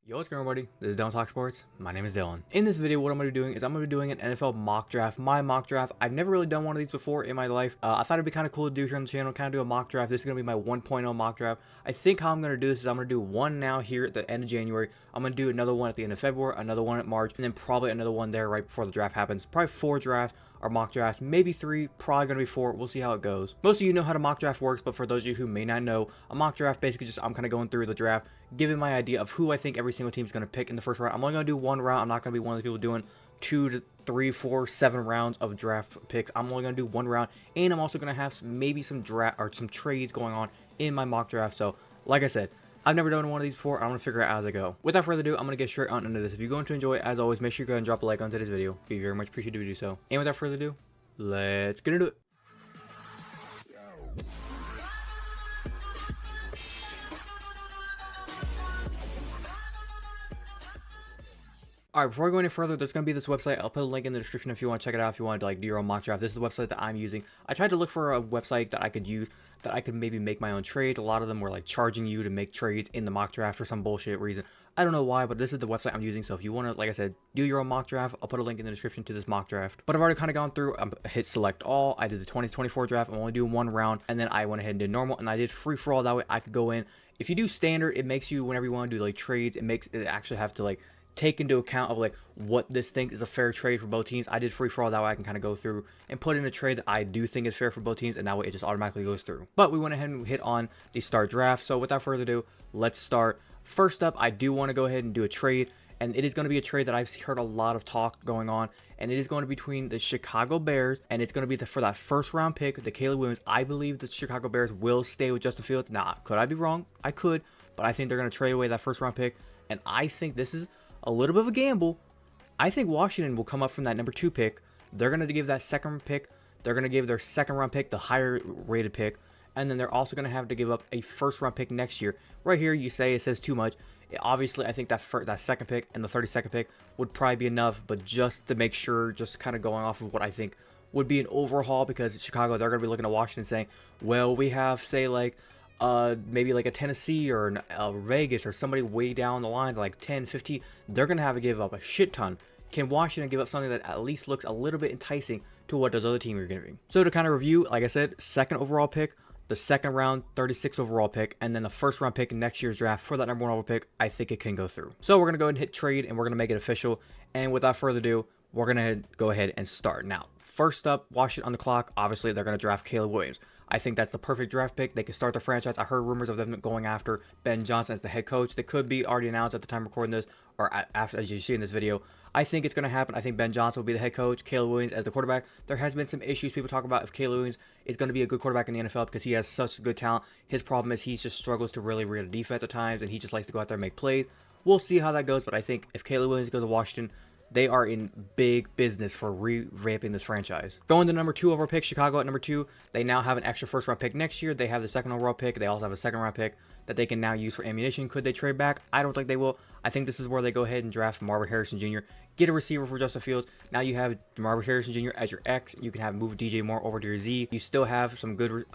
Yo, what's going on, everybody? This is Dillon Talk Sports. My name is Dillon. In this video, what I'm going to be doing is I'm going to be doing an NFL mock draft. My mock draft. I've never really done one of these before in my life. I thought it'd be kind of cool to do here on the channel, kind of do a mock draft. This is going to be my 1.0 mock draft. I think how I'm going to do this is I'm going to do one now here at the end of January. I'm going to do another one at the end of February, another one at March, and then probably another one there right before the draft happens. Probably 4 drafts or mock drafts, maybe 3, probably going to be 4. We'll see how it goes. Most of you know how a mock draft works, but for those of you who may not know, a mock draft basically just I'm kind of going through the draft, giving my idea of who I think every single team is going to pick in the first round. I'm only going to do 1 round. I'm not going to be one of the people doing 2 to 3, 4, 7 rounds of draft picks. I'm only going to do 1 round, and I'm also going to have maybe some draft or some trades going on in my mock draft. So, like I said, I've never done one of these before. I'm going to figure it out as I go. Without further ado, I'm going to get straight on into this. If you're going to enjoy it, as always, make sure you go ahead and drop a like on today's video. Be very much appreciated if you do so. And without further ado, let's get into it. Alright, before I go any further, there's going to be this website. I'll put a link in the description if you want to check it out, if you want to do your own mock draft. This is the website that I'm using. I tried to look for a website that I could use, that I could maybe make my own trades. A lot of them were like charging you to make trades in the mock draft for some bullshit reason. I don't know why, but this is the website I'm using. So if you want to, like I said, do your own mock draft, I'll put a link in the description to this mock draft. But I've already kind of gone through, hit select all. I did the 2024 draft. I'm only doing 1 round, and then I went ahead and did normal, and I did free for all. That way I could go in. If you do standard, it makes you, whenever you want to do like trades, it makes it actually have to like take into account of like what this thing is a fair trade for both teams. I did free for all, that way I can kind of go through and put in a trade that I do think is fair for both teams, and that way it just automatically goes through. But we went ahead and hit on the start draft. So without further ado, let's start. First up, I do want to go ahead and do a trade, and it is going to be a trade that I've heard a lot of talk going on, and it is going to be between the Chicago Bears, and it's going to be for that first round pick, the Caleb Williams. I believe the Chicago Bears will stay with Justin Fields. Now, could I be wrong? I could, but I think they're going to trade away that first round pick, and I think this is a little bit of a gamble. I think Washington will come up from that number 2 pick. They're going to give that second pick. They're going to give their second round pick, the higher rated pick. And then they're also going to have to give up a first round pick next year. Right here, you say it says too much. Obviously, I think that second pick and the 32nd pick would probably be enough. But just to make sure, just kind of going off of what I think would be an overhaul, because Chicago, they're going to be looking at Washington saying, well, we have, say, like, maybe like a Tennessee or a Vegas or somebody way down the lines, like 10, 15, they're going to have to give up a shit ton. Can Washington give up something that at least looks a little bit enticing to what those other teams are giving? So to kind of review, like I said, second overall pick, the second round 36 overall pick, and then the first round pick in next year's draft for that number 1 overall pick, I think it can go through. So we're going to go ahead and hit trade, and we're going to make it official. And without further ado, we're going to go ahead and start. Now, first up, Washington on the clock. Obviously, they're going to draft Caleb Williams. I think that's the perfect draft pick. They can start the franchise. I heard rumors of them going after Ben Johnson as the head coach. They could be already announced at the time of recording this, or after, as you see in this video. I think it's going to happen. I think Ben Johnson will be the head coach, Caleb Williams as the quarterback. There has been some issues people talk about if Caleb Williams is going to be a good quarterback in the NFL, because he has such good talent. His problem is he just struggles to really read a defense at times, and he just likes to go out there and make plays. We'll see how that goes, but I think if Caleb Williams goes to Washington, they are in big business for revamping this franchise. Going to number 2 overall pick, Chicago at number 2. They now have an extra first round pick next year. They have the second overall pick. They also have a second round pick that they can now use for ammunition. Could they trade back? I don't think they will. I think this is where they go ahead and draft Marvin Harrison Jr., get a receiver for Justin Fields. Now you have Marvin Harrison Jr. as your X. You can have move DJ Moore over to your Z. You still have some good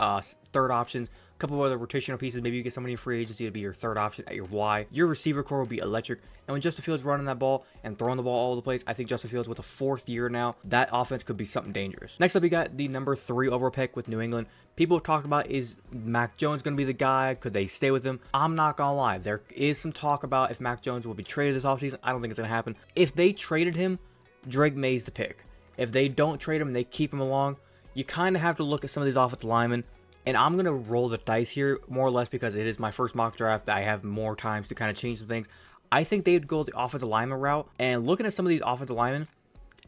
third options. A couple of other rotational pieces. Maybe you get somebody in free agency to be your third option at your Y. Your receiver core will be electric. And when Justin Fields running that ball and throwing the ball all over the place, I think Justin Fields with a 4th year now, that offense could be something dangerous. Next up, we got the number 3 overall pick with New England. People have talked about, is Mac Jones going to be the guy? Could they stay with him? I'm not going to lie. There is some talk about if Mac Jones will be traded this offseason. I don't think it's going to happen. If they traded him, Drake May's the pick. If they don't trade him and they keep him along, you kind of have to look at some of these offensive linemen. And I'm going to roll the dice here, more or less, because it is my first mock draft. I have more times to kind of change some things. I think they would go the offensive lineman route. And looking at some of these offensive linemen,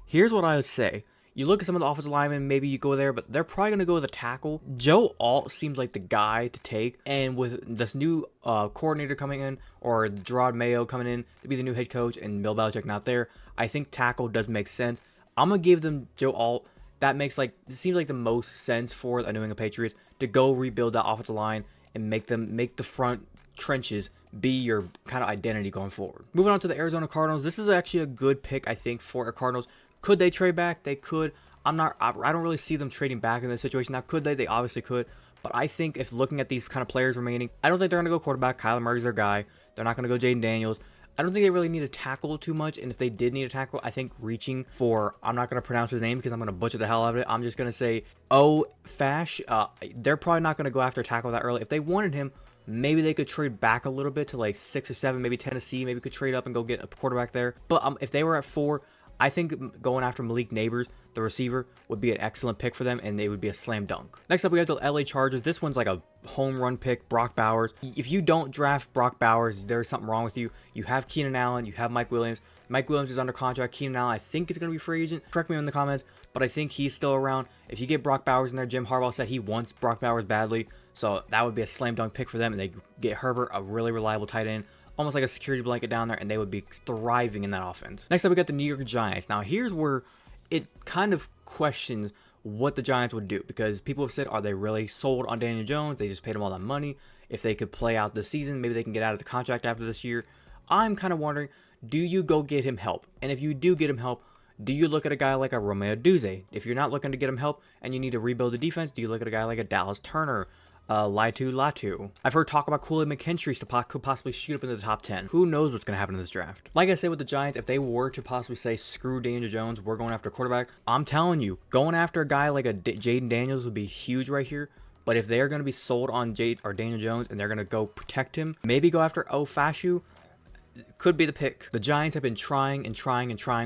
here's what I would say. You look at some of the offensive linemen, maybe you go there, but they're probably going to go with a tackle. Joe Alt seems like the guy to take. And with this new coordinator coming in, or Gerard Mayo coming in to be the new head coach, and Bill Belichick not there, I think tackle does make sense. I'm going to give them Joe Alt. That makes it seems like the most sense for the New England Patriots to go rebuild that offensive line and make the front trenches be your kind of identity going forward. Moving on to the Arizona Cardinals. This is actually a good pick, I think, for the Cardinals. Could they trade back? They could. I don't really see them trading back in this situation. Now, could they? They obviously could. But I think if looking at these kind of players remaining, I don't think they're going to go quarterback. Kyler Murray's their guy. They're not going to go Jaden Daniels. I don't think they really need to tackle too much. And if they did need a tackle, I think reaching for, I'm not going to pronounce his name because I'm going to butcher the hell out of it. I'm just going to say Fash. They're probably not going to go after a tackle that early. If they wanted him, maybe they could trade back a little bit to like 6 or 7, maybe Tennessee. Maybe could trade up and go get a quarterback there. But if they were at 4, I think going after Malik Neighbors, the receiver, would be an excellent pick for them, and they would be a slam dunk. Next up, we have the LA Chargers. This one's like a home run pick, Brock Bowers. If you don't draft Brock Bowers, there's something wrong with you. You have Keenan Allen, you have Mike Williams. Mike Williams is under contract. Keenan Allen, I think, is going to be free agent. Correct me in the comments, but I think he's still around. If you get Brock Bowers in there, Jim Harbaugh said he wants Brock Bowers badly, so that would be a slam dunk pick for them, and they get Herbert, a really reliable tight end, almost like a security blanket down there, and they would be thriving in that offense. Next up, we got the New York Giants. Now, here's where it kind of questions what the Giants would do, because people have said, are they really sold on Daniel Jones? They just paid him all that money. If they could play out the season, maybe they can get out of the contract after this year. I'm kind of wondering, do you go get him help? And if you do get him help, do you look at a guy like a Romeo Duzé? If you're not looking to get him help and you need to rebuild the defense, do you look at a guy like a Dallas Turner? Latu. I've heard talk about Kool-Aid McKinstry could possibly shoot up into the top 10. Who knows what's going to happen in this draft? Like I said with the Giants, if they were to possibly say, screw Daniel Jones, we're going after a quarterback, I'm telling you, going after a guy like a Jaden Daniels would be huge right here. But if they're going to be sold on Daniel Jones and they're going to go protect him, maybe go after Fashu, could be the pick. The Giants have been trying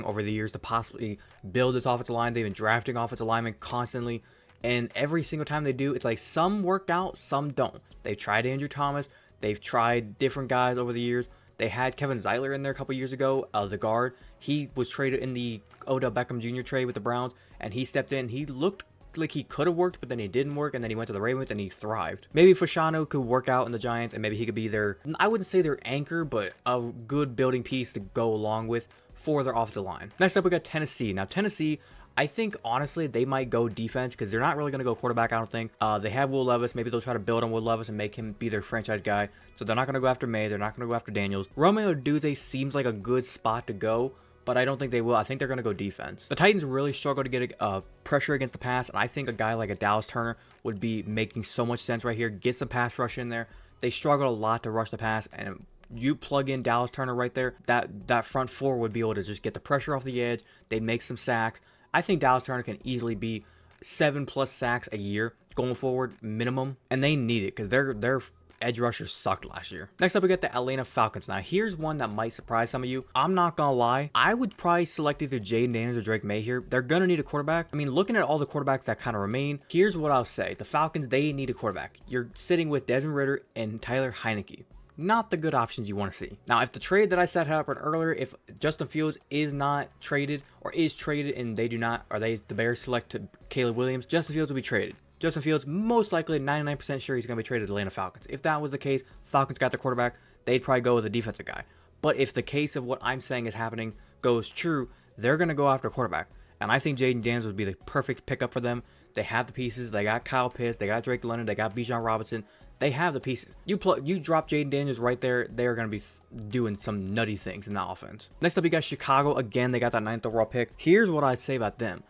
over the years to possibly build this offensive line. They've been drafting offensive linemen constantly. And every single time they do, it's like some work out, some don't. They've tried Andrew Thomas. They've tried different guys over the years. They had Kevin Zeiler in there a couple years ago, the guard. He was traded in the Odell Beckham Jr. trade with the Browns, and he stepped in. He looked like he could have worked, but then he didn't work, and then he went to the Ravens, and he thrived. Maybe Fashanu could work out in the Giants, and maybe he could be their, I wouldn't say their anchor, but a good building piece to go along with for their offensive line. Next up, we got Tennessee. Now, Tennessee, I think, honestly, they might go defense because they're not really going to go quarterback, I don't think. They have Will Levis. Maybe they'll try to build on Will Levis and make him be their franchise guy. So they're not going to go after May. They're not going to go after Daniels. Romeo Duzé seems like a good spot to go, but I don't think they will. I think they're going to go defense. The Titans really struggle to get pressure against the pass, and I think a guy like a Dallas Turner would be making so much sense right here. Get some pass rush in there. They struggle a lot to rush the pass, and you plug in Dallas Turner right there, that front four would be able to just get the pressure off the edge. They'd make some sacks. I think Dallas Turner can easily be 7+ sacks a year going forward, minimum, and they need it because their edge rushers sucked last year. Next up, we got the Atlanta Falcons. Now, here's one that might surprise some of you. I'm not gonna lie, I would probably select either Jaden Daniels or Drake May here. They're gonna need a quarterback. I mean, looking at all the quarterbacks that kind of remain, here's what I'll say: the Falcons, they need a quarterback. You're sitting with Desmond Ridder and Tyler Heineke. Not the good options you want to see. Now, if the trade that I set up earlier, if Justin Fields is not traded or is traded and they do not, or the Bears select Caleb Williams, Justin Fields will be traded. Justin Fields, most likely 99% sure he's going to be traded to the Atlanta Falcons. If that was the case, Falcons got the quarterback, they'd probably go with a defensive guy. But if the case of what I'm saying is happening goes true, they're going to go after a quarterback. And I think Jaden Daniels would be the perfect pickup for them. They have the pieces. They got Kyle Pitts. They got Drake London. They got Bijan Robinson. They have the pieces. You drop Jaden Daniels right there, they're going to be doing some nutty things in that offense. Next up, we got Chicago. Again, they got that 9th overall pick. Here's what I'd say about them.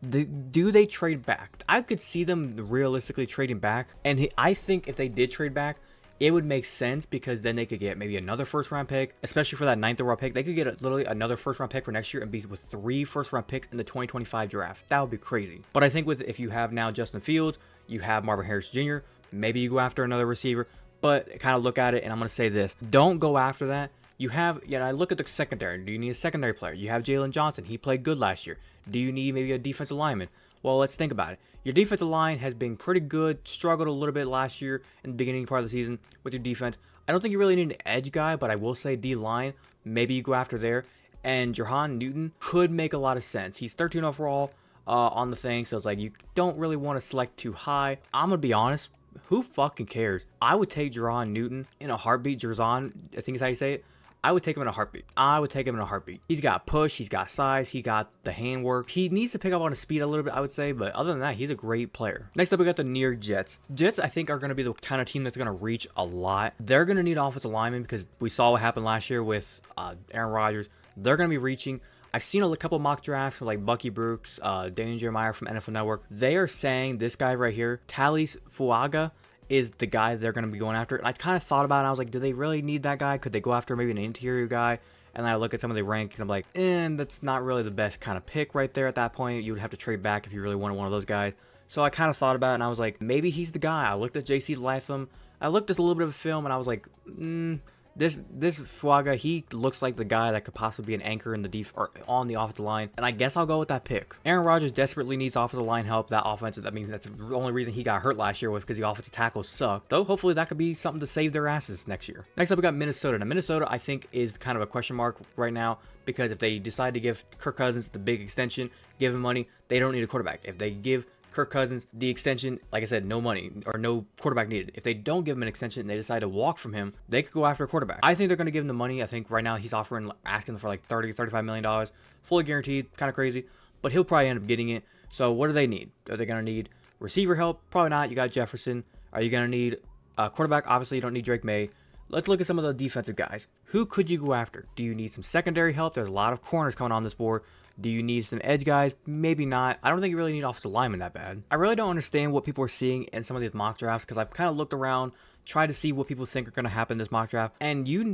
Do they trade back? I could see them realistically trading back. And I think if they did trade back, it would make sense because then they could get maybe another first-round pick, especially for that 9th overall pick. They could get literally another first-round pick for next year and be with 3 first-round picks in the 2025 draft. That would be crazy. But I think if you have now Justin Fields, you have Marvin Harris Jr., maybe you go after another receiver, but kind of look at it, and I'm going to say this. Don't go after that. You have, I look at the secondary. Do you need a secondary player? You have Jalen Johnson. He played good last year. Do you need maybe a defensive lineman? Well, let's think about it. Your defensive line has been pretty good, struggled a little bit last year in the beginning part of the season with your defense. I don't think you really need an edge guy, but I will say D-line, maybe you go after there. And Jahan Newton could make a lot of sense. He's 13 overall on the thing, so it's like you don't really want to select too high. I'm going to be honest. Who fucking cares? I would take Jahan Newton in a heartbeat. Jerzon, I think is how you say it. I would take him in a heartbeat. He's got push. He's got size. He got the handwork. He needs to pick up on his speed a little bit, I would say. But other than that, he's a great player. Next up, we got the New York Jets. Jets, I think, are going to be the kind of team that's going to reach a lot. They're going to need offensive linemen because we saw what happened last year with Aaron Rodgers. They're going to be reaching. I've seen a couple mock drafts from like Bucky Brooks, Daniel Jeremiah from NFL Network. They are saying this guy right here, Talis Fuaga, is the guy they're going to be going after. And I kind of thought about it, and I was like, do they really need that guy? Could they go after maybe an interior guy? And then I look at some of the rankings, I'm like, that's not really the best kind of pick right there at that point. You would have to trade back if you really wanted one of those guys. So I kind of thought about it, and I was like, maybe he's the guy. I looked at JC Latham. I looked at a little bit of a film, and I was like, this Fuaga, he looks like the guy that could possibly be an anchor in the or on the offensive line, and I guess I'll go with that pick. Aaron Rodgers desperately needs offensive line help. That offensive, I mean, that's the only reason he got hurt last year was because the offensive tackles suck. Though hopefully that could be something to save their asses next year. Next up, we got Minnesota. Now Minnesota, I think, is kind of a question mark right now because if they decide to give Kirk Cousins the big extension, give him money, they don't need a quarterback. If they give Kirk Cousins the extension, like I said, no money or no quarterback needed. If they don't give him an extension and they decide to walk from him, they could go after a quarterback. I think they're going to give him the money. I think right now he's asking for like $35 million, fully guaranteed, kind of crazy, but he'll probably end up getting it. So what do they need? Are they going to need receiver help? Probably not. You got Jefferson. Are you going to need a quarterback? Obviously, you don't need Drake May. Let's look at some of the defensive guys. Who could you go after? Do you need some secondary help? There's a lot of corners coming on this board. Do you need some edge guys? Maybe not. I don't think you really need offensive linemen that bad. I really don't understand what people are seeing in some of these mock drafts because I've kind of looked around, tried to see what people think are going to happen in this mock draft, and you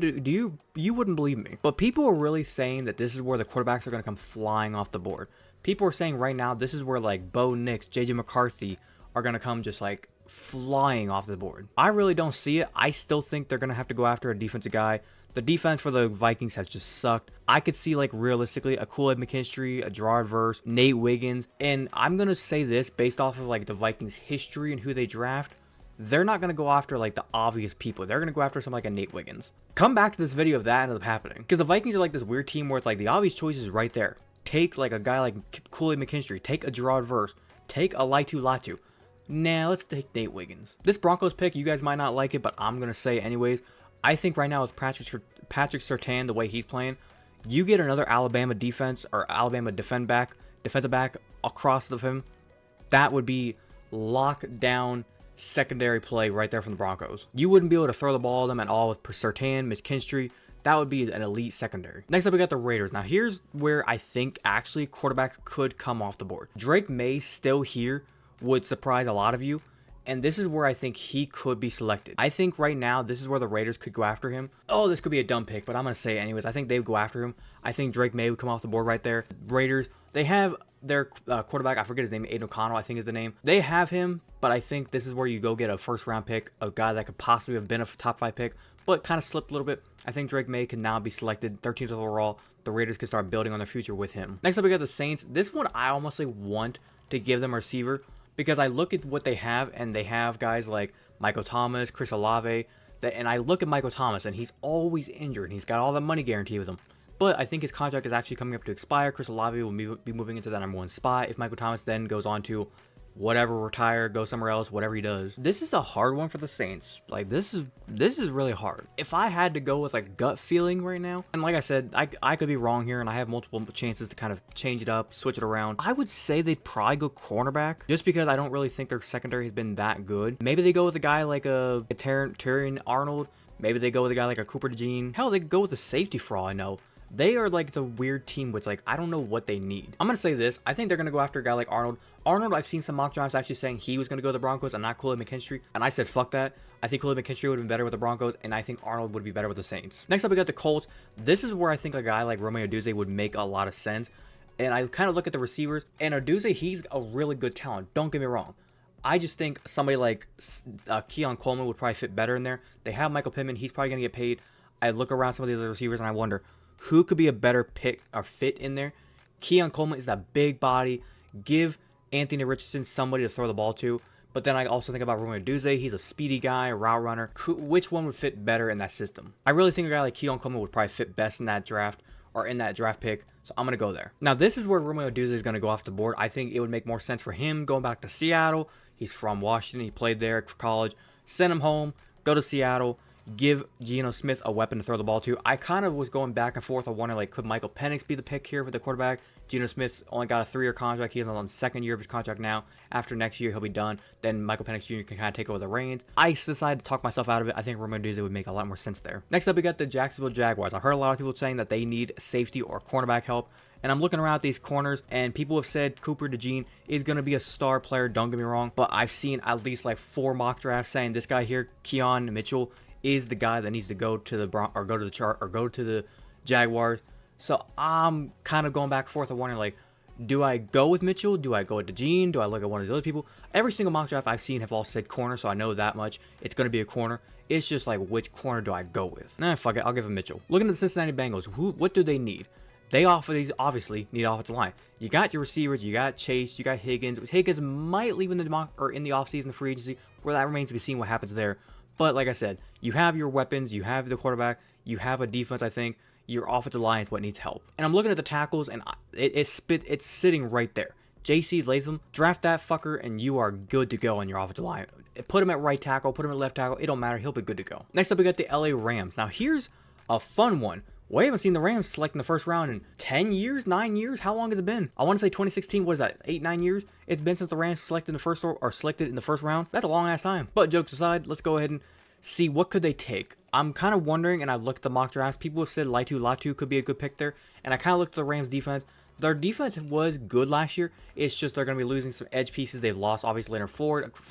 wouldn't believe me. But people are really saying that this is where the quarterbacks are going to come flying off the board. People are saying right now this is where like Bo Nix, JJ McCarthy are going to come just like flying off the board. I really don't see it. I still think they're going to have to go after a defensive guy. The defense for the Vikings has just sucked. I could see, like, realistically, a Kool-Aid McKinstry, a Gerard Verse, Nate Wiggins. And I'm going to say this based off of, like, the Vikings' history and who they draft. They're not going to go after, like, the obvious people. They're going to go after something like a Nate Wiggins. Come back to this video if that ends up happening. Because the Vikings are, like, this weird team where it's, like, the obvious choice is right there. Take, like, a guy like Kool-Aid McKinstry. Take a Gerard Verse. Take a Laitu Latu. Nah, let's take Nate Wiggins. This Broncos pick, you guys might not like it, but I'm going to say it anyways. I think right now with Patrick Surtain, the way he's playing, you get another Alabama defense or Alabama defensive back across the him. That would be lockdown secondary play right there from the Broncos. You wouldn't be able to throw the ball at them at all with Surtain, McKinstry. That would be an elite secondary. Next up, we got the Raiders. Now, here's where I think actually quarterbacks could come off the board. Drake May still here would surprise a lot of you. And this is where I think he could be selected. I think right now, this is where the Raiders could go after him. Oh, this could be a dumb pick, but I'm going to say it anyways. I think they would go after him. I think Drake May would come off the board right there. Raiders, they have their quarterback. I forget his name. Aiden O'Connell, I think is the name. They have him, but I think this is where you go get a first-round pick, a guy that could possibly have been a top 5 pick, but kind of slipped a little bit. I think Drake May can now be selected 13th overall. The Raiders could start building on their future with him. Next up, we got the Saints. This one, I almost want to give them a receiver, because I look at what they have, and they have guys like Michael Thomas, Chris Olave, and I look at Michael Thomas, and he's always injured, and he's got all the money guaranteed with him. But I think his contract is actually coming up to expire. Chris Olave will be moving into that #1 spot if Michael Thomas then goes on to whatever, retire, go somewhere else, whatever he does. This is a hard one for the Saints. Like, this is really hard. If I had to go with like gut feeling right now, and like I said, I could be wrong here, and I have multiple chances to kind of change it up, switch it around. I would say they'd probably go cornerback, just because I don't really think their secondary has been that good. Maybe they go with a guy like a Terrion Arnold. Maybe they go with a guy like a Cooper DeJean. Hell, they could go with a safety for all I know. They are like the weird team which, like, I don't know what they need. I'm going to say this. I think they're going to go after a guy like Arnold. Arnold, I've seen some mock drafts actually saying he was going to go to the Broncos and not Kool-Aid McKinstry. And I said, fuck that. I think Kool-Aid McKinstry would have been better with the Broncos, and I think Arnold would be better with the Saints. Next up, we got the Colts. This is where I think a guy like Romeo Odunze would make a lot of sense. And I kind of look at the receivers, and Odunze, he's a really good talent. Don't get me wrong. I just think somebody like Keon Coleman would probably fit better in there. They have Michael Pittman. He's probably going to get paid. I look around some of the other receivers, and I wonder, who could be a better pick or fit in there? Keon Coleman is that big body. Give Anthony Richardson somebody to throw the ball to. But then I also think about Romeo Odunze. He's a speedy guy, a route runner. Which one would fit better in that system? I really think a guy like Keon Coleman would probably fit best in that draft, or in that draft pick. So I'm going to go there. Now, this is where Romeo Odunze is going to go off the board. I think it would make more sense for him going back to Seattle. He's from Washington. He played there for college. Send him home. Go to Seattle. give Geno Smith a weapon to throw the ball to. I kind of was going back and forth. I wonder, like, could Michael Penix be the pick here for the quarterback? Geno Smith only got a 3-year contract. He's on the second year of his contract now. After next year, he'll be done. Then Michael Penix Jr. can kind of take over the reins. I decided to talk myself out of it. I think Romeo Duzey would make a lot more sense there. Next up, we got the Jacksonville Jaguars. I heard a lot of people saying that they need safety or cornerback help. And I'm looking around at these corners, and people have said Cooper DeJean is going to be a star player, don't get me wrong. But I've seen at least like 4 mock drafts saying this guy here, Keon Mitchell, is the guy that needs to go to the go to the Jaguars. So I'm kind of going back and forth. I'm wondering, like, do I go with Mitchell? Do I go with DeJean? Do I look at one of the other people? Every single mock draft I've seen have all said corner, so I know that much. It's going to be a corner. It's just like, which corner do I go with? Nah, fuck it. I'll give him Mitchell. Looking at the Cincinnati Bengals, what do they need? They obviously need offensive line. You got your receivers, you got Chase, you got Higgins. Higgins might leave in the offseason, free agency, where that remains to be seen what happens there. But like I said, you have your weapons, you have the quarterback, you have a defense. I think your offensive line is what needs help. And I'm looking at the tackles, and it's sitting right there. J.C. Latham, draft that fucker, and you are good to go on your offensive line. Put him at right tackle, put him at left tackle. It don't matter. He'll be good to go. Next up, we got the L.A. Rams. Now here's a fun one. We haven't seen the Rams select in the first round in 10 years, 9 years. How long has it been? I want to say 2016. What is that? 8, 9 years? It's been since the Rams selected in the first round. That's a long ass time. But jokes aside, let's go ahead and see what could they take. I'm kind of wondering, and I've looked at the mock drafts. People have said Latu could be a good pick there. And I kind of looked at the Rams defense. Their defense was good last year. It's just they're going to be losing some edge pieces. They've lost, obviously,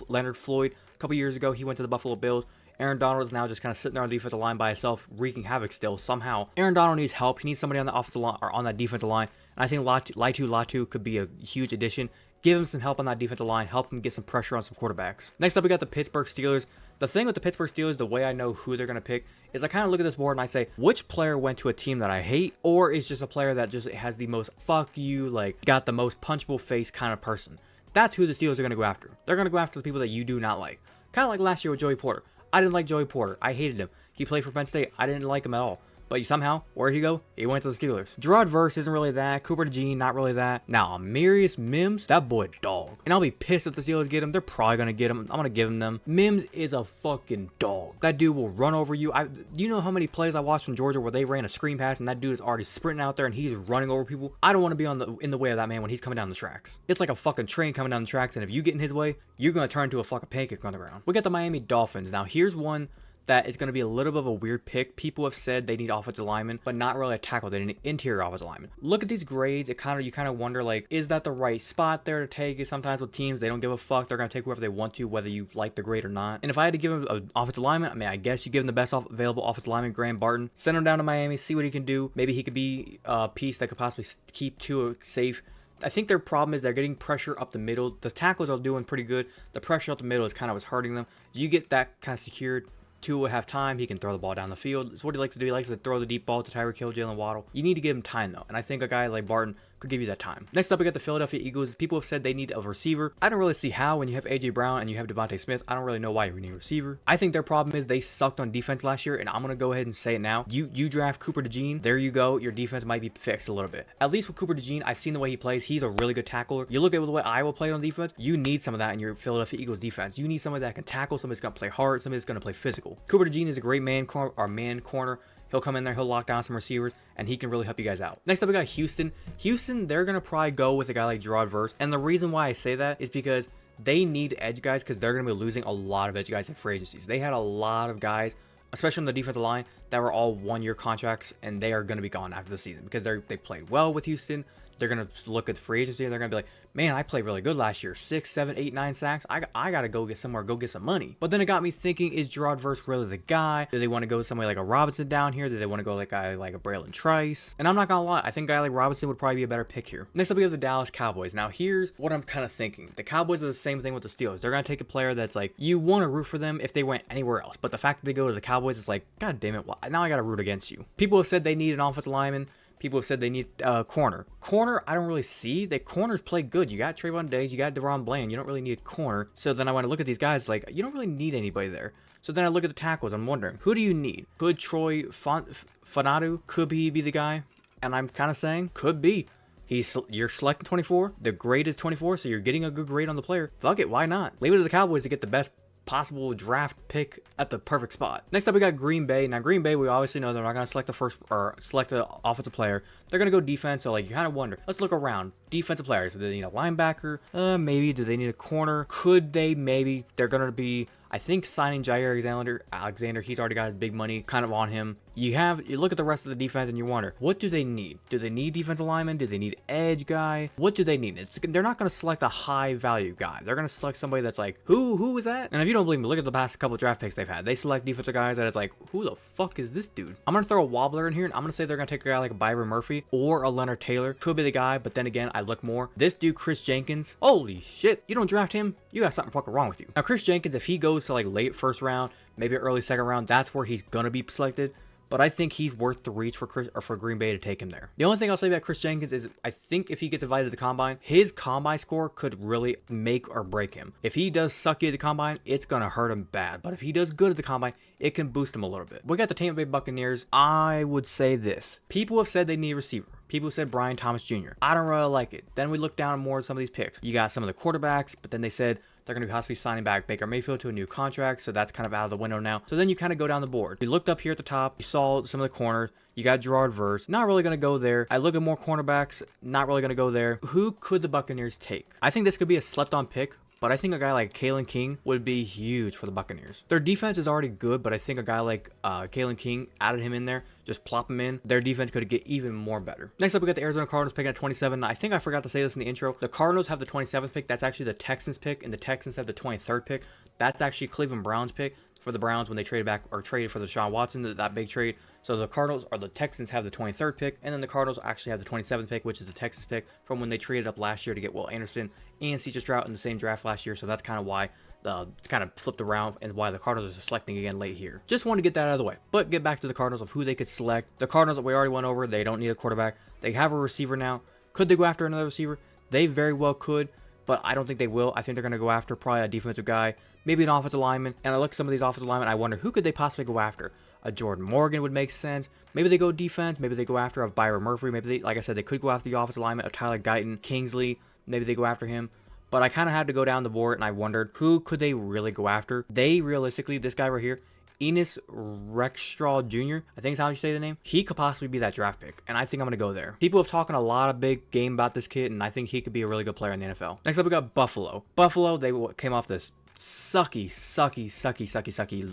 Leonard Floyd. A couple years ago, he went to the Buffalo Bills. Aaron Donald is now just kind of sitting there on the defensive line by himself, wreaking havoc still, somehow. Aaron Donald needs help. He needs somebody on the offensive line, or on that defensive line. And I think Latu could be a huge addition. Give him some help on that defensive line. Help him get some pressure on some quarterbacks. Next up, we got the Pittsburgh Steelers. The thing with the Pittsburgh Steelers, the way I know who they're going to pick, is I kind of look at this board and I say, which player went to a team that I hate, or is just a player that just has the most fuck you, like, got the most punchable face kind of person. That's who the Steelers are going to go after. They're going to go after the people that you do not like. Kind of like last year with Joey Porter. I didn't like Joey Porter. I hated him. He played for Penn State. I didn't like him at all. But somehow, where'd he go? He went to the Steelers. Gerard Verse isn't really that. Cooper DeJean, not really that. Now, Amarius Mims, that boy dog. And I'll be pissed if the Steelers get him. They're probably going to get him. I'm going to give him them. Mims is a fucking dog. That dude will run over you. You know how many plays I watched from Georgia where they ran a screen pass and that dude is already sprinting out there and he's running over people? I don't want to be in the way of that man when he's coming down the tracks. It's like a fucking train coming down the tracks, and if you get in his way, you're going to turn into a fucking pancake on the ground. We got the Miami Dolphins. Now, here's one that is going to be a little bit of a weird pick. People have said they need offensive linemen, but not really a tackle. They need an interior offensive lineman. Look at these grades. You kind of wonder, like, is that the right spot there to take? Sometimes with teams, they don't give a fuck. They're going to take whoever they want to, whether you like the grade or not. And if I had to give him an offensive lineman, I mean, I guess you give him the best available offensive lineman, Graham Barton. Send him down to Miami, see what he can do. Maybe he could be a piece that could possibly keep Tua safe. I think their problem is they're getting pressure up the middle. The tackles are doing pretty good. The pressure up the middle is kind of what's hurting them. You get that kind of secured. Tua will have time. He can throw the ball down the field. It's what he likes to do. He likes to throw the deep ball to Tyreek Hill, Jalen Waddle. You need to give him time, though. And I think a guy like Barton could give you that time. Next up, we got the Philadelphia Eagles. People have said they need a receiver. I don't really see how when you have A.J. Brown and you have Devontae Smith. I don't really know why you need a receiver. I think their problem is they sucked on defense last year, and I'm going to go ahead and say it now. You draft Cooper DeJean. There you go. Your defense might be fixed a little bit. At least with Cooper DeJean, I've seen the way he plays. He's a really good tackler. You look at the way Iowa played on defense, you need some of that in your Philadelphia Eagles defense. You need somebody that can tackle, somebody that's going to play hard, somebody that's going to play physical. Cooper DeJean is a great man corner. He'll come in there, he'll lock down some receivers, and he can really help you guys out. Next up, we got Houston. Houston, they're going to probably go with a guy like Gerard Verse. And the reason why I say that is because they need edge guys, because they're going to be losing a lot of edge guys in free agencies. They had a lot of guys, especially on the defensive line, that were all one-year contracts, and they are going to be gone after the season because they played well with Houston. They're going to look at the free agency and they're going to be like, man, I played really good last year. 6, 7, 8, 9 sacks. I got to go get somewhere, go get some money. But then it got me thinking, is Gerard Verse really the guy? Do they want to go somewhere like a Robinson down here? Do they want to go like a guy like a Braylon Trice? And I'm not going to lie, I think a guy like Robinson would probably be a better pick here. Next up, we have the Dallas Cowboys. Now, here's what I'm kind of thinking. The Cowboys are the same thing with the Steelers. They're going to take a player that's like, you want to root for them if they went anywhere else. But the fact that they go to the Cowboys is like, God damn it, now I got to root against you. People have said they need an offensive lineman. People have said they need corner. Corner, I don't really see. The corners play good. You got Trayvon Diggs, you got Deron Bland. You don't really need a corner. So then I want to look at these guys like, you don't really need anybody there. So then I look at the tackles. I'm wondering, who do you need? Could Troy Fanatu, could he be the guy? And I'm kind of saying, could be. You're selecting 24. The grade is 24, so you're getting a good grade on the player. Fuck it, why not? Leave it to the Cowboys to get the best possible draft pick at the perfect spot. Next up, we got Green Bay. Now, Green Bay, we obviously know they're not going to select the first or select the offensive player. They're going to go defense. So, like, you kind of wonder. Let's look around. Defensive players. Do they need a linebacker? Maybe. Do they need a corner? Could they? Maybe. They're going to be, I think, signing Jair Alexander. He's already got his big money kind of on him. You look at the rest of the defense and you wonder, what do they need? Do they need defensive lineman? Do they need edge guy? What do they need? They're not going to select a high value guy. They're going to select somebody that's like, who is that? And if you don't believe me, look at the past couple of draft picks they've had. They select defensive guys that it's like, who the fuck is this dude? I'm going to throw a wobbler in here, and I'm going to say they're going to take a guy like a Byron Murphy or a Leonard Taylor. Could be the guy, but then again, I look more. This dude, Chris Jenkins, holy shit, you don't draft him, you got something fucking wrong with you. Now, Chris Jenkins, if he goes to like late first round, maybe early second round, that's where he's going to be selected. But I think he's worth the reach for Green Bay to take him there. The only thing I'll say about Chris Jenkins is I think if he gets invited to the combine, his combine score could really make or break him. If he does sucky at the combine, it's going to hurt him bad. But if he does good at the combine, it can boost him a little bit. We got the Tampa Bay Buccaneers. I would say this. People have said they need a receiver. People said Brian Thomas Jr. I don't really like it. Then we look down at more of some of these picks. You got some of the quarterbacks, but then they said they're going to be possibly signing back Baker Mayfield to a new contract, so that's kind of out of the window now. So then you kind of go down the board. We looked up here at the top. You saw some of the corners. You got Gerard Verse. Not really going to go there. I look at more cornerbacks. Not really going to go there. Who could the Buccaneers take? I think this could be a slept-on pick, but I think a guy like Kalen King would be huge for the Buccaneers. Their defense is already good, but I think a guy like Kalen King, added him in there, just plop him in, their defense could get even more better. Next up, we got the Arizona Cardinals picking at 27. I think I forgot to say this in the intro. The Cardinals have the 27th pick. That's actually the Texans pick, and the Texans have the 23rd pick. That's actually Cleveland Browns pick for the Browns when they traded back or traded for the Deshaun Watson, that big trade. So the Cardinals or the Texans have the 23rd pick, and then the Cardinals actually have the 27th pick, which is the Texans pick from when they traded up last year to get Will Anderson and C.J. Stroud in the same draft last year. So that's kind of why it's kind of flipped around and why the Cardinals are selecting again late here. Just want to get that out of the way. But get back to the Cardinals of who they could select. The Cardinals that we already went over, they don't need a quarterback. They have a receiver now. Could they go after another receiver? They very well could, but I don't think they will. I think they're going to go after probably a defensive guy, maybe an offensive lineman. And I look at some of these offensive linemen, I wonder who could they possibly go after? A Jordan Morgan would make sense. Maybe they go defense. Maybe they go after a Byron Murphy. Maybe they, like I said, they could go after the offensive lineman of Tyler Guyton, Kingsley. Maybe they go after him. But I kind of had to go down the board and I wondered who could they really go after. They realistically, this guy right here, Enos Rexstraw Jr., I think is how you say the name. He could possibly be that draft pick, and I think I'm going to go there. People have talking a lot of big game about this kid, and I think he could be a really good player in the NFL. Next up, we got Buffalo. Buffalo, they came off this sucky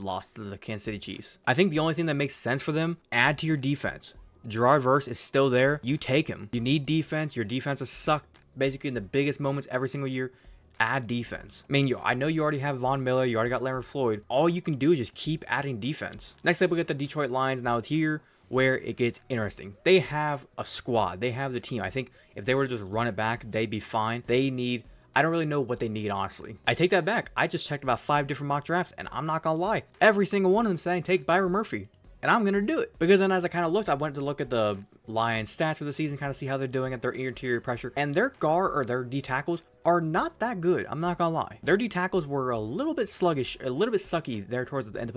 loss to the Kansas City Chiefs. I think the only thing that makes sense for them, add to your defense. Gerard Verse is still there. You take him. You need defense. Your defense has sucked basically in the biggest moments every single year. Add defense. I mean, I know you already have Von Miller. You already got Leonard Floyd. All you can do is just keep adding defense. Next up, we get the Detroit Lions. Now it's here where it gets interesting. They have a squad. They have the team. I think if they were to just run it back, they'd be fine. They need... I don't really know what they need, honestly. I take that back. I just checked about 5 different mock drafts, and I'm not gonna lie. Every single one of them saying take Byron Murphy. And I'm going to do it. Because then as I kind of looked, I went to look at the Lions stats for the season, kind of see how they're doing at their interior pressure. And their guard or their D tackles are not that good. I'm not going to lie. Their D tackles were a little bit sluggish, a little bit sucky there towards the end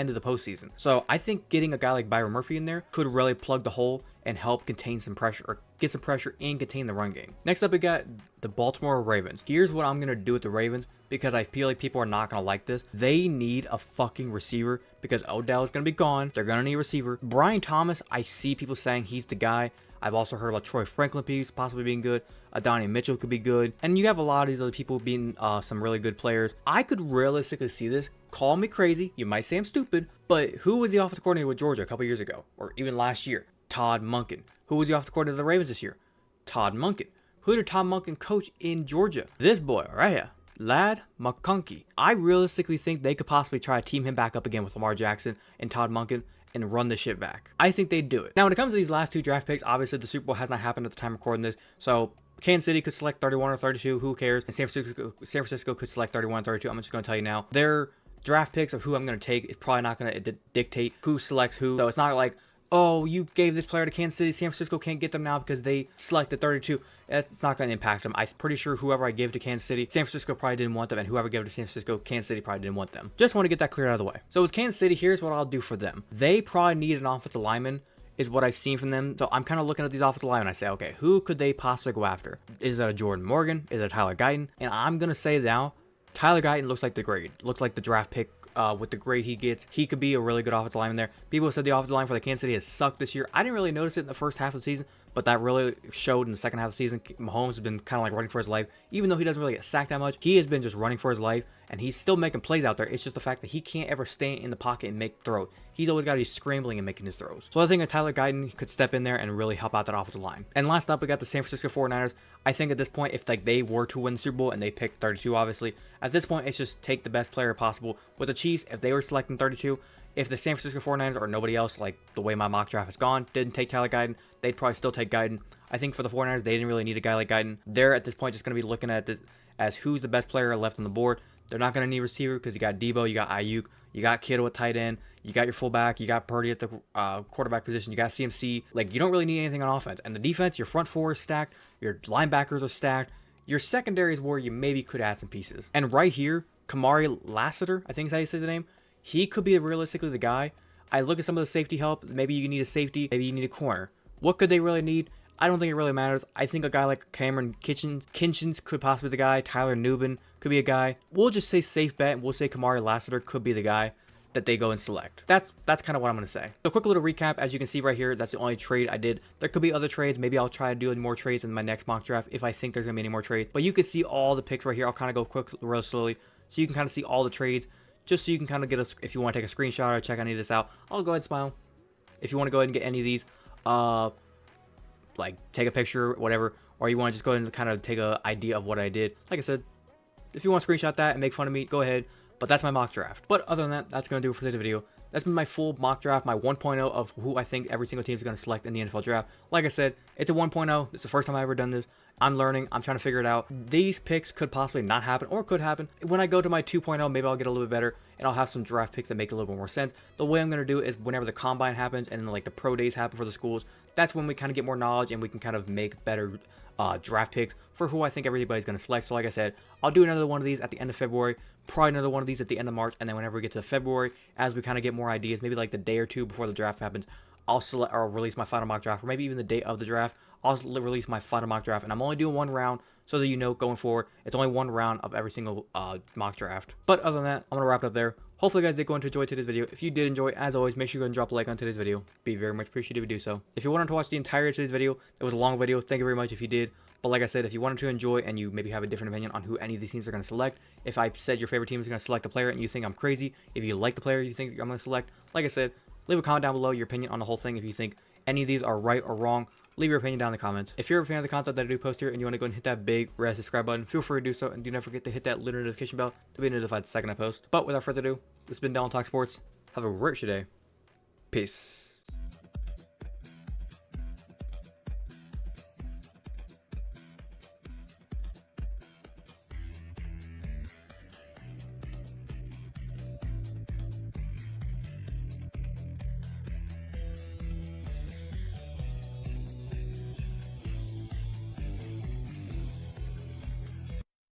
of the postseason. So I think getting a guy like Byron Murphy in there could really plug the hole and help contain some pressure or get some pressure and contain the run game. Next up, we got the Baltimore Ravens. Here's what I'm going to do with the Ravens because I feel like people are not going to like this. They need a fucking receiver because Odell is going to be gone. They're going to need a receiver. Brian Thomas, I see people saying he's the guy. I've also heard about Troy Franklin possibly being good. Adonai Mitchell could be good. And you have a lot of these other people being some really good players. I could realistically see this. Call me crazy. You might say I'm stupid. But who was the offensive coordinator with Georgia a couple years ago? Or even last year? Todd Monken. Who was the offensive coordinator of the Ravens this year? Todd Monken. Who did Todd Monken coach in Georgia? This boy right here. Ladd McConkey. I realistically think they could possibly try to team him back up again with Lamar Jackson and Todd Monken and run the shit back. I think they'd do it. Now, when it comes to these last 2 draft picks, obviously the Super Bowl has not happened at the time of recording this. So Kansas City could select 31 or 32. Who cares? And San Francisco could select 31 or 32. I'm just going to tell you now. Their draft picks of who I'm going to take is probably not going to dictate who selects who. So it's not like, oh, you gave this player to Kansas City. San Francisco can't get them now because they selected 32. It's not going to impact them. I'm pretty sure whoever I give to Kansas City, San Francisco probably didn't want them, and whoever gave it to San Francisco, Kansas City probably didn't want them. Just want to get that cleared out of the way. So with Kansas City, here's what I'll do for them. They probably need an offensive lineman, is what I've seen from them. So I'm kind of looking at these offensive linemen. I say, okay, who could they possibly go after? Is that a Jordan Morgan? Is it Tyler Guyton? And I'm going to say now, Tyler Guyton looks like the grade. Looks like the draft pick with the grade he gets. He could be a really good offensive lineman there. People said the offensive line for the Kansas City has sucked this year. I didn't really notice it in the first half of the season, but that really showed in the second half of the season. Mahomes has been kind of like running for his life. Even though he doesn't really get sacked that much, he has been just running for his life, and he's still making plays out there. It's just the fact that he can't ever stay in the pocket and make throws. He's always got to be scrambling and making his throws. So I think that Tyler Guyton could step in there and really help out that offensive line. And last up, we got the San Francisco 49ers. I think at this point, if like they were to win the Super Bowl and they picked 32, obviously, at this point, it's just take the best player possible. With the Chiefs, if they were selecting 32, if the San Francisco 49ers or nobody else, like the way my mock draft has gone, didn't take Tyler Guyton, they'd probably still take Guyton. I think for the 49ers, they didn't really need a guy like Guyton. They're at this point just going to be looking at this as who's the best player left on the board. They're not going to need receiver because you got Debo, you got Ayuk, you got Kittle at tight end, you got your fullback, you got Purdy at the quarterback position, you got CMC. Like, you don't really need anything on offense. And the defense, your front four is stacked, your linebackers are stacked, your secondary is where you maybe could add some pieces. And right here, Kamari Lassiter, I think is how you say the name, he could be realistically the guy. I look at some of the safety help. Maybe you need a safety, maybe you need a corner. What could they really need? I don't think it really matters. I think a guy like Cameron Kitchens could possibly be the guy. Tyler Nubin could be a guy. We'll just say safe bet. We'll say Kamari Lassiter could be the guy that they go and select. That's kind of what I'm going to say. So quick little recap. As you can see right here, that's the only trade I did. There could be other trades. Maybe I'll try to do more trades in my next mock draft if I think there's going to be any more trades. But you can see all the picks right here. I'll kind of go quick, real slowly, so you can kind of see all the trades, just so you can kind of get if you want to take a screenshot or check any of this out. I'll go ahead and smile. If you want to go ahead and get any of these, like take a picture, whatever, or you want to just go ahead and kind of take an idea of what I did. Like I said, if you want to screenshot that and make fun of me, go ahead. But that's my mock draft. But other than that, that's going to do it for today's video. That's been my full mock draft, my 1.0 of who I think every single team is going to select in the NFL draft. Like I said, it's a 1.0. It's the first time I've ever done this. I'm learning. I'm trying to figure it out. These picks could possibly not happen or could happen. When I go to my 2.0, maybe I'll get a little bit better and I'll have some draft picks that make a little bit more sense. The way I'm going to do it is whenever the combine happens and then like the pro days happen for the schools, that's when we kind of get more knowledge and we can kind of make better draft picks for who I think everybody's going to select. So like I said, I'll do another one of these at the end of February, probably another one of these at the end of March, and then whenever we get to February, as we kind of get more ideas, maybe like the day or two before the draft happens, I'll select or release my final mock draft, or maybe even the day of the draft, I'll release my final mock draft, and I'm only doing one round, so that you know going forward, it's only one round of every single mock draft. But other than that, I'm going to wrap it up there. Hopefully you guys did go and enjoy today's video. If you did enjoy, as always, make sure you go and drop a like on today's video. Be very much appreciated if you do so. If you wanted to watch the entire of today's video, it was a long video. Thank you very much if you did. But like I said, if you wanted to enjoy and you maybe have a different opinion on who any of these teams are going to select, if I said your favorite team is going to select a player and you think I'm crazy, if you like the player you think I'm going to select, like I said, leave a comment down below your opinion on the whole thing. If you think any of these are right or wrong, leave your opinion down in the comments. If you're a fan of the content that I do post here and you want to go and hit that big red subscribe button, feel free to do so, and do not forget to hit that little notification bell to be notified the second I post. But without further ado, this has been Dillon Talk Sports. Have a great day. Peace.